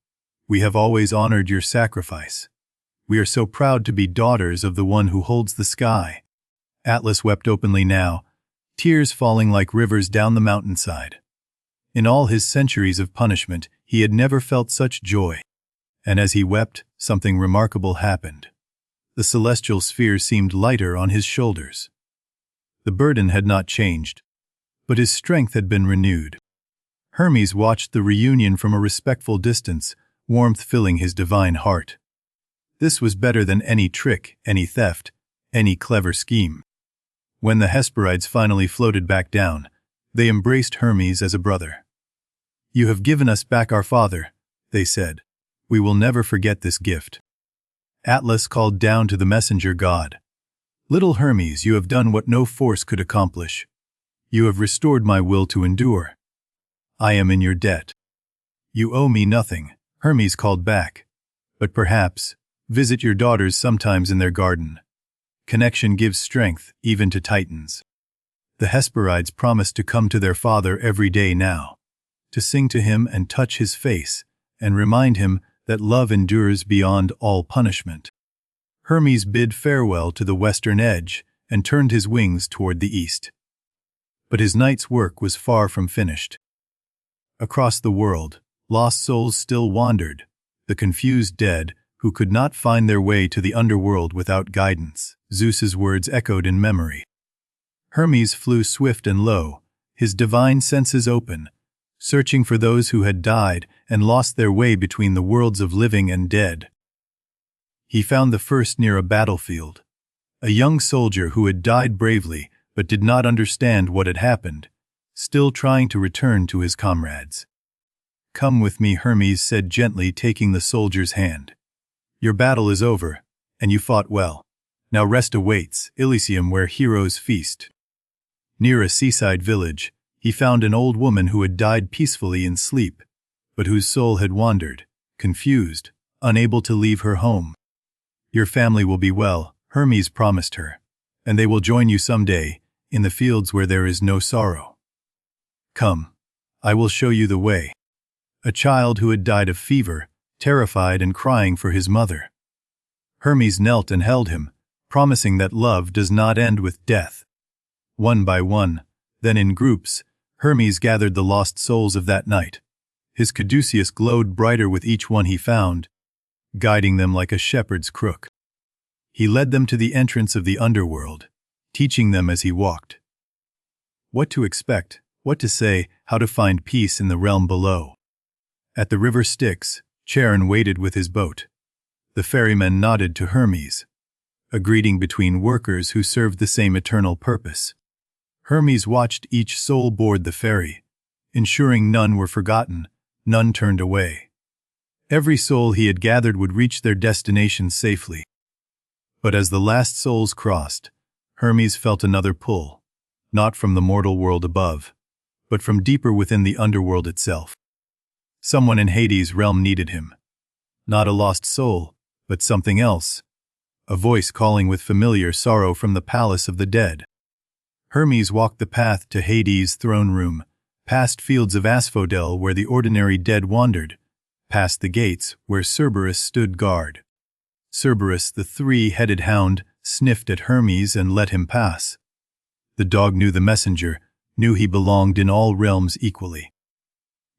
Speaker 1: We have always honored your sacrifice. We are so proud to be daughters of the one who holds the sky." Atlas wept openly now, tears falling like rivers down the mountainside. In all his centuries of punishment, he had never felt such joy. And as he wept, something remarkable happened. The celestial sphere seemed lighter on his shoulders. The burden had not changed, but his strength had been renewed. Hermes watched the reunion from a respectful distance, warmth filling his divine heart. This was better than any trick, any theft, any clever scheme. When the Hesperides finally floated back down, they embraced Hermes as a brother. "You have given us back our father," they said. "We will never forget this gift." Atlas called down to the messenger god, "Little Hermes, you have done what no force could accomplish. You have restored my will to endure. I am in your debt." "You owe me nothing," Hermes called back, "but perhaps visit your daughters sometimes in their garden. Connection gives strength, even to titans." The Hesperides promised to come to their father every day now, to sing to him and touch his face, and remind him that love endures beyond all punishment. Hermes bid farewell to the western edge and turned his wings toward the east. But his night's work was far from finished. Across the world, lost souls still wandered, the confused dead who could not find their way to the underworld without guidance. Zeus's words echoed in memory. Hermes flew swift and low, his divine senses open, searching for those who had died and lost their way between the worlds of living and dead. He found the first near a battlefield, a young soldier who had died bravely but did not understand what had happened, still trying to return to his comrades. "Come with me," Hermes said gently, taking the soldier's hand. "Your battle is over, and you fought well. Now rest awaits, Elysium, where heroes feast." Near a seaside village, he found an old woman who had died peacefully in sleep, but whose soul had wandered, confused, unable to leave her home. "Your family will be well," Hermes promised her, "and they will join you someday, in the fields where there is no sorrow. Come, I will show you the way." A child who had died of fever, terrified and crying for his mother. Hermes knelt and held him, promising that love does not end with death. One by one, then in groups, Hermes gathered the lost souls of that night. His caduceus glowed brighter with each one he found, guiding them like a shepherd's crook. He led them to the entrance of the underworld, teaching them as he walked what to expect, what to say, how to find peace in the realm below. At the river Styx, Charon waited with his boat. The ferrymen nodded to Hermes, a greeting between workers who served the same eternal purpose. Hermes watched each soul board the ferry, ensuring none were forgotten, none turned away. Every soul he had gathered would reach their destination safely. But as the last souls crossed, Hermes felt another pull, not from the mortal world above, but from deeper within the underworld itself. Someone in Hades' realm needed him. Not a lost soul, but something else. A voice calling with familiar sorrow from the palace of the dead. Hermes walked the path to Hades' throne room, past fields of asphodel where the ordinary dead wandered, past the gates where Cerberus stood guard. Cerberus, the 3-headed hound, sniffed at Hermes and let him pass. The dog knew the messenger, knew he belonged in all realms equally.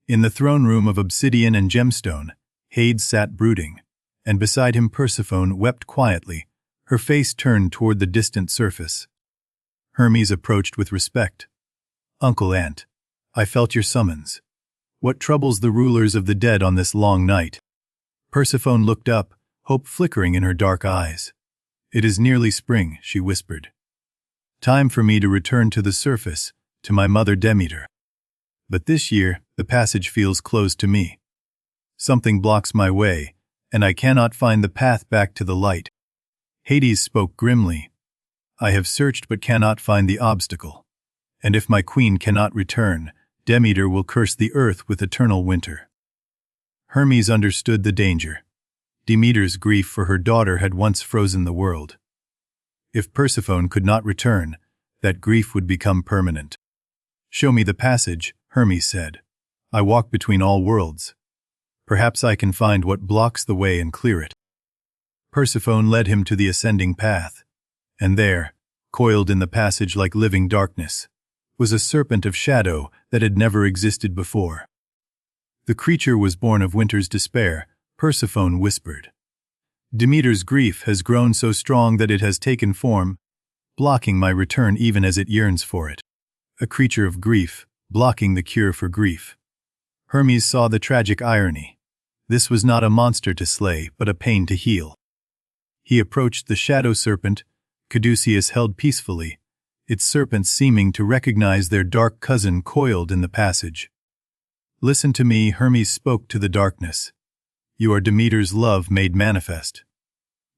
Speaker 1: In the throne room of obsidian and gemstone, Hades sat brooding, and beside him Persephone wept quietly, her face turned toward the distant surface. Hermes approached with respect. "Uncle Ant, I felt your summons. What troubles the rulers of the dead on this long night?" Persephone looked up, hope flickering in her dark eyes. "It is nearly spring," she whispered. "Time for me to return to the surface, to my mother Demeter. But this year, the passage feels closed to me. Something blocks my way, and I cannot find the path back to the light." Hades spoke grimly. "I have searched but cannot find the obstacle. And if my queen cannot return, Demeter will curse the earth with eternal winter." Hermes understood the danger. Demeter's grief for her daughter had once frozen the world. If Persephone could not return, that grief would become permanent. "Show me the passage," Hermes said. "I walk between all worlds. Perhaps I can find what blocks the way and clear it." Persephone led him to the ascending path, and there, coiled in the passage like living darkness, was a serpent of shadow that had never existed before. "The creature was born of winter's despair," Persephone whispered. "Demeter's grief has grown so strong that it has taken form, blocking my return even as it yearns for it. A creature of grief, blocking the cure for grief." Hermes saw the tragic irony. This was not a monster to slay, but a pain to heal. He approached the shadow serpent, Caduceus held peacefully, its serpents seeming to recognize their dark cousin coiled in the passage. "Listen to me," Hermes spoke to the darkness. "You are Demeter's love made manifest.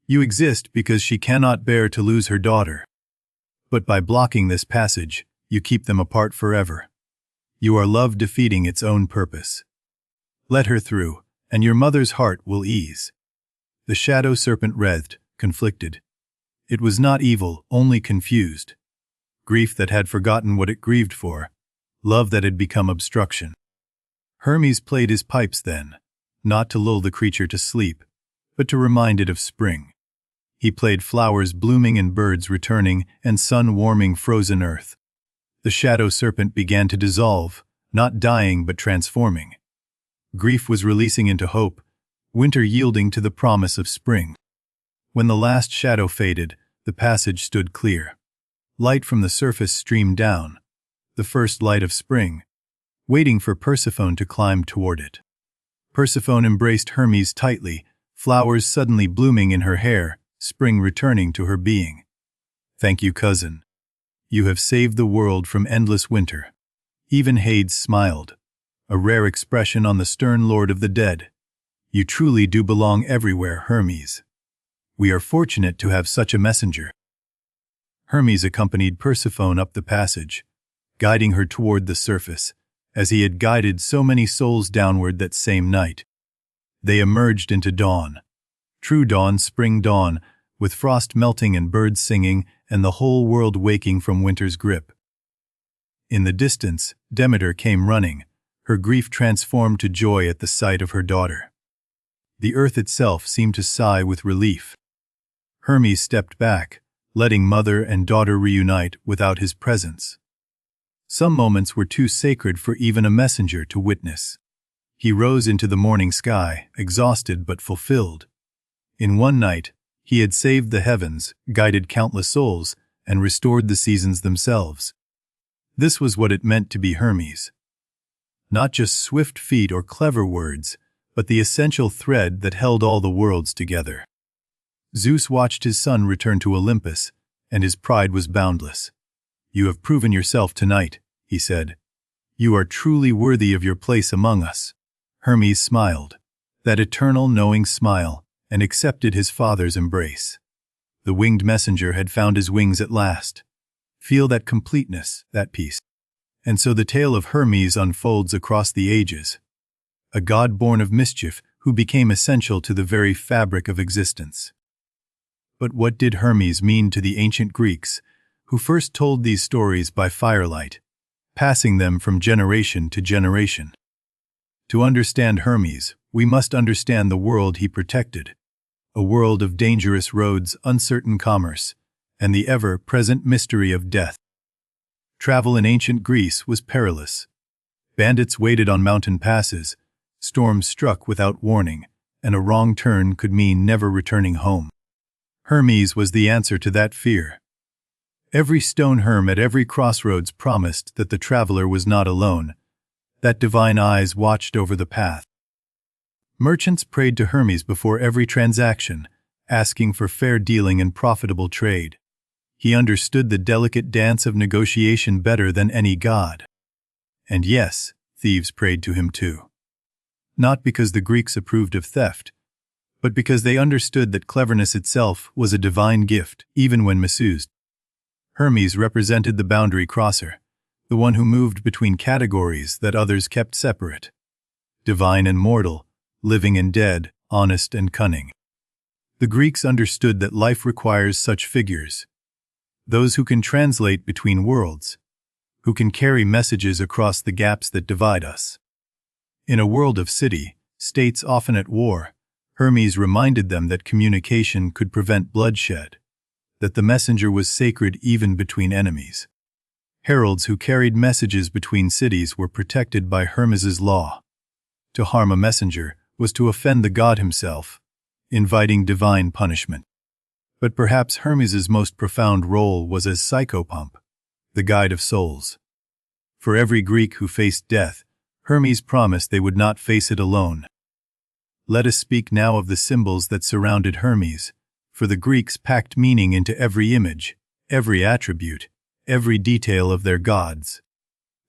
Speaker 1: You exist because she cannot bear to lose her daughter. But by blocking this passage, you keep them apart forever. You are love defeating its own purpose. Let her through, and your mother's heart will ease." The shadow serpent writhed, conflicted. It was not evil, only confused. Grief that had forgotten what it grieved for, love that had become obstruction. Hermes played his pipes then, not to lull the creature to sleep, but to remind it of spring. He played flowers blooming and birds returning and sun warming frozen earth. The shadow serpent began to dissolve, not dying but transforming. Grief was releasing into hope, winter yielding to the promise of spring. When the last shadow faded, the passage stood clear. Light from the surface streamed down, the first light of spring, waiting for Persephone to climb toward it. Persephone embraced Hermes tightly, flowers suddenly blooming in her hair, spring returning to her being. "Thank you, cousin. You have saved the world from endless winter." Even Hades smiled, a rare expression on the stern lord of the dead. "You truly do belong everywhere, Hermes. We are fortunate to have such a messenger." Hermes accompanied Persephone up the passage, guiding her toward the surface, as he had guided so many souls downward that same night. They emerged into dawn. True dawn, spring dawn, with frost melting and birds singing, and the whole world waking from winter's grip. In the distance, Demeter came running, her grief transformed to joy at the sight of her daughter. The earth itself seemed to sigh with relief. Hermes stepped back, letting mother and daughter reunite without his presence. Some moments were too sacred for even a messenger to witness. He rose into the morning sky, exhausted but fulfilled. In one night, he had saved the heavens, guided countless souls, and restored the seasons themselves. This was what it meant to be Hermes. Not just swift feet or clever words, but the essential thread that held all the worlds together. Zeus watched his son return to Olympus, and his pride was boundless. "You have proven yourself tonight," he said. "You are truly worthy of your place among us." Hermes smiled, that eternal knowing smile, and accepted his father's embrace. The winged messenger had found his wings at last. Feel that completeness, that peace. And so the tale of Hermes unfolds across the ages. A god born of mischief who became essential to the very fabric of existence. But what did Hermes mean to the ancient Greeks, who first told these stories by firelight, passing them from generation to generation? To understand Hermes, we must understand the world he protected, a world of dangerous roads, uncertain commerce, and the ever-present mystery of death. Travel in ancient Greece was perilous. Bandits waited on mountain passes, storms struck without warning, and a wrong turn could mean never returning home. Hermes was the answer to that fear. Every stone herm at every crossroads promised that the traveler was not alone, that divine eyes watched over the path. Merchants prayed to Hermes before every transaction, asking for fair dealing and profitable trade. He understood the delicate dance of negotiation better than any god. And yes, thieves prayed to him too. Not because the Greeks approved of theft, but because they understood that cleverness itself was a divine gift, even when misused. Hermes represented the boundary crosser, the one who moved between categories that others kept separate. Divine and mortal, living and dead, honest and cunning. The Greeks understood that life requires such figures. Those who can translate between worlds, who can carry messages across the gaps that divide us. In a world of city, states often at war, Hermes reminded them that communication could prevent bloodshed, that the messenger was sacred even between enemies. Heralds who carried messages between cities were protected by Hermes's law. To harm a messenger was to offend the god himself, inviting divine punishment. But perhaps Hermes's most profound role was as psychopomp, the guide of souls. For every Greek who faced death, Hermes promised they would not face it alone. Let us speak now of the symbols that surrounded Hermes, for the Greeks packed meaning into every image, every attribute, every detail of their gods.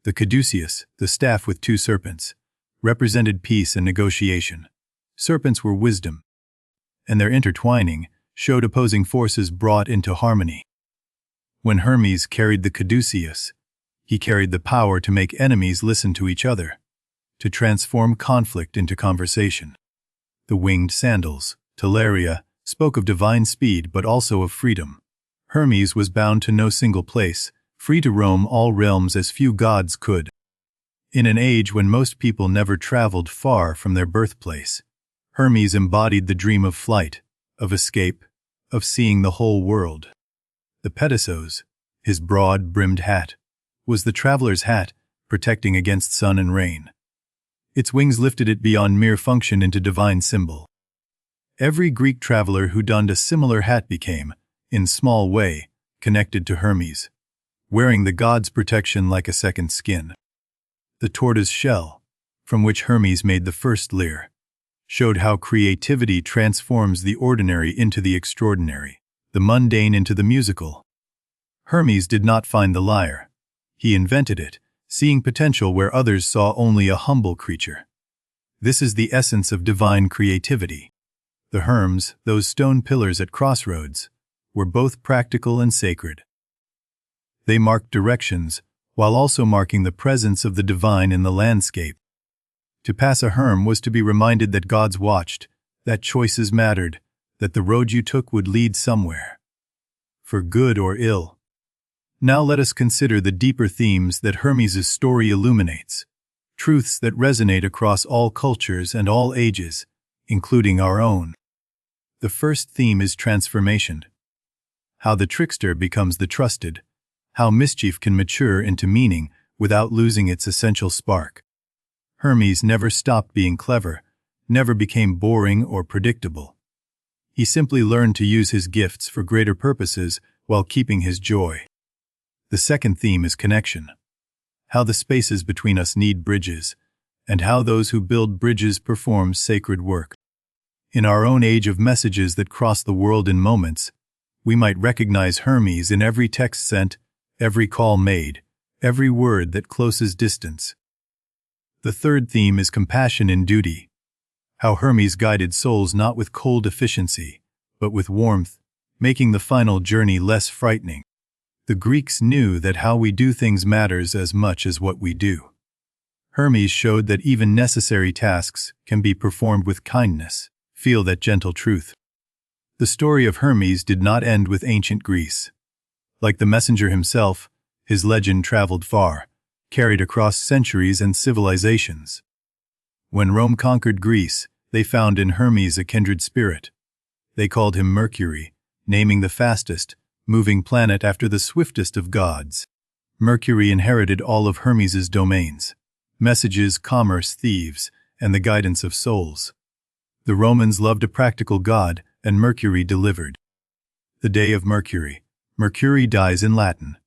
Speaker 1: The caduceus, the staff with two serpents, represented peace and negotiation. Serpents were wisdom, and their intertwining showed opposing forces brought into harmony. When Hermes carried the caduceus, he carried the power to make enemies listen to each other, to transform conflict into conversation. The winged sandals, Teleria, spoke of divine speed but also of freedom. Hermes was bound to no single place, free to roam all realms as few gods could. In an age when most people never traveled far from their birthplace, Hermes embodied the dream of flight, of escape, of seeing the whole world. The pedicos, his broad-brimmed hat, was the traveler's hat, protecting against sun and rain. Its wings lifted it beyond mere function into divine symbol. Every Greek traveler who donned a similar hat became, in small way, connected to Hermes, wearing the god's protection like a second skin. The tortoise shell, from which Hermes made the first lyre, showed how creativity transforms the ordinary into the extraordinary, the mundane into the musical. Hermes did not find the lyre. He invented it, seeing potential where others saw only a humble creature. This is the essence of divine creativity. The Hermes, those stone pillars at crossroads, were both practical and sacred. They marked directions, while also marking the presence of the divine in the landscape. To pass a Herm was to be reminded that gods watched, that choices mattered, that the road you took would lead somewhere, for good or ill. Now let us consider the deeper themes that Hermes' story illuminates, truths that resonate across all cultures and all ages, including our own. The first theme is transformation. How the trickster becomes the trusted, how mischief can mature into meaning without losing its essential spark. Hermes never stopped being clever, never became boring or predictable. He simply learned to use his gifts for greater purposes while keeping his joy. The second theme is connection. How the spaces between us need bridges, and how those who build bridges perform sacred work. In our own age of messages that cross the world in moments, we might recognize Hermes in every text sent, every call made, every word that closes distance. The third theme is compassion in duty. How Hermes guided souls not with cold efficiency, but with warmth, making the final journey less frightening. The Greeks knew that how we do things matters as much as what we do. Hermes showed that even necessary tasks can be performed with kindness. Feel that gentle truth. The story of Hermes did not end with ancient Greece. Like the messenger himself, his legend traveled far, carried across centuries and civilizations. When Rome conquered Greece, they found in Hermes a kindred spirit. They called him Mercury, naming the fastest, moving planet after the swiftest of gods. Mercury inherited all of Hermes's domains: messages, commerce, thieves, and the guidance of souls. The Romans loved a practical god, and Mercury delivered. The day of Mercury, Mercury dies in Latin,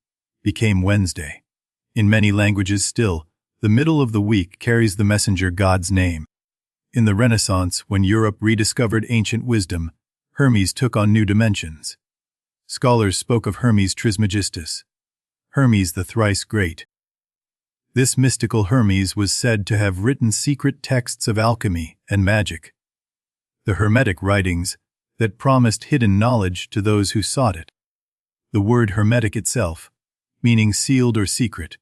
Speaker 1: became Wednesday. In many languages still, the middle of the week carries the messenger god's name. In the Renaissance, when Europe rediscovered ancient wisdom, Hermes took on new dimensions. scholars spoke of Hermes Trismegistus, Hermes the thrice great. This mystical Hermes was said to have written secret texts of alchemy and magic, the Hermetic writings that promised hidden knowledge to those who sought it. The word Hermetic itself, meaning sealed or secret,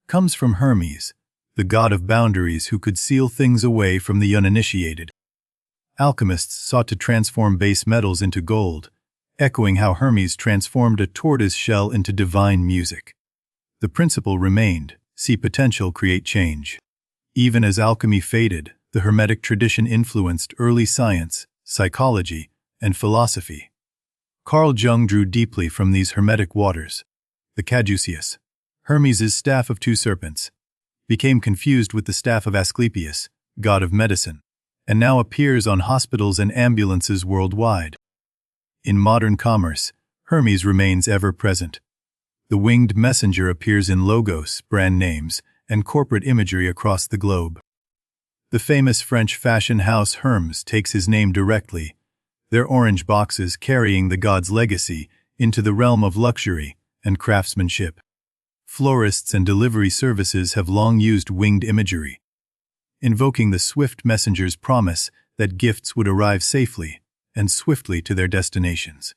Speaker 1: comes from Hermes, the god of boundaries who could seal things away from the uninitiated. Alchemists sought to transform base metals into gold, echoing how Hermes transformed a tortoise shell into divine music. The principle remained: see potential, create change. Even as alchemy faded, the Hermetic tradition influenced early science, psychology, and philosophy. Carl Jung drew deeply from these Hermetic waters. The caduceus, Hermes' staff of two serpents, became confused with the staff of Asclepius, god of medicine, and now appears on hospitals and ambulances worldwide. In modern commerce, Hermes remains ever present. The winged messenger appears in logos, brand names, and corporate imagery across the globe. The famous French fashion house Hermes takes his name directly, their orange boxes carrying the god's legacy into the realm of luxury and craftsmanship. Florists and delivery services have long used winged imagery, invoking the swift messenger's promise that gifts would arrive safely and swiftly to their destinations.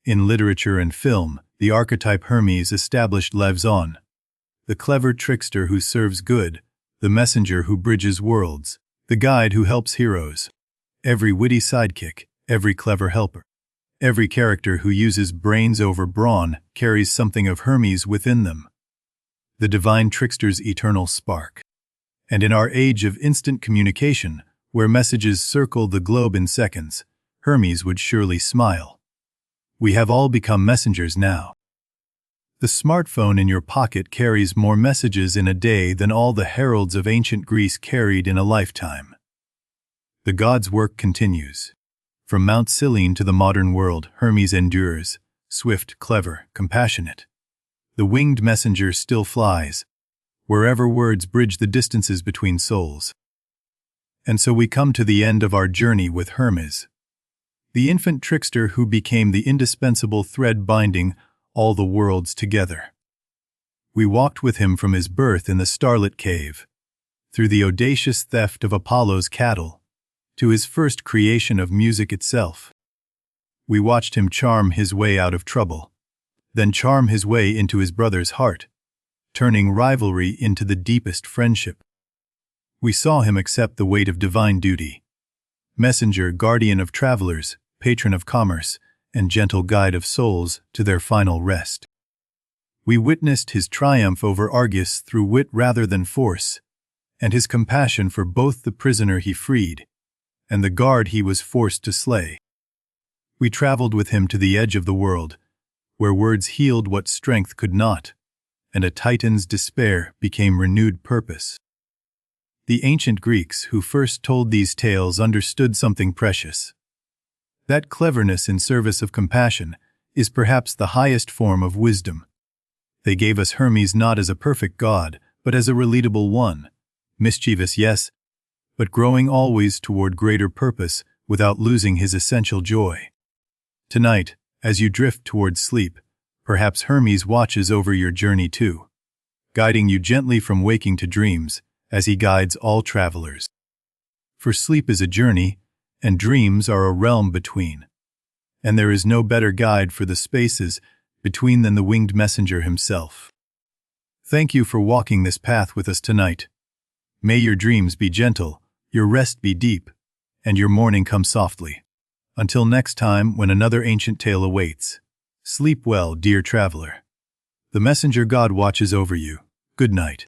Speaker 1: In literature and film, the archetype Hermes established lives on, the clever trickster who serves good, the messenger who bridges worlds, the guide who helps heroes. Every witty sidekick, every clever helper, every character who uses brains over brawn carries something of Hermes within them, the divine trickster's eternal spark. And in our age of instant communication, where messages circle the globe in seconds, Hermes would surely smile. We have all become messengers now. The smartphone in your pocket carries more messages in a day than all the heralds of ancient Greece carried in a lifetime. The god's work continues. From Mount Cyllene to the modern world, Hermes endures, swift, clever, compassionate. The winged messenger still flies, wherever words bridge the distances between souls. And so we come to the end of our journey with Hermes, the infant trickster who became the indispensable thread binding all the worlds together. We walked with him from his birth in the starlit cave, through the audacious theft of Apollo's cattle, to his first creation of music itself. We watched him charm his way out of trouble, then charm his way into his brother's heart, turning rivalry into the deepest friendship. We saw him accept the weight of divine duty, messenger, guardian of travelers, patron of commerce, and gentle guide of souls to their final rest. We witnessed his triumph over Argus through wit rather than force, and his compassion for both the prisoner he freed and the guard he was forced to slay. We traveled with him to the edge of the world, where words healed what strength could not, and a titan's despair became renewed purpose. The ancient Greeks who first told these tales understood something precious. That cleverness in service of compassion is perhaps the highest form of wisdom. They gave us Hermes not as a perfect god, but as a relatable one, mischievous, yes, but growing always toward greater purpose without losing his essential joy. Tonight, as you drift toward sleep, perhaps Hermes watches over your journey too, guiding you gently from waking to dreams, as he guides all travelers. For sleep is a journey, and dreams are a realm between. And there is no better guide for the spaces between than the winged messenger himself. Thank you for walking this path with us tonight. May your dreams be gentle, your rest be deep, and your morning come softly. Until next time, when another ancient tale awaits, sleep well, dear traveler. The messenger god watches over you. Good night.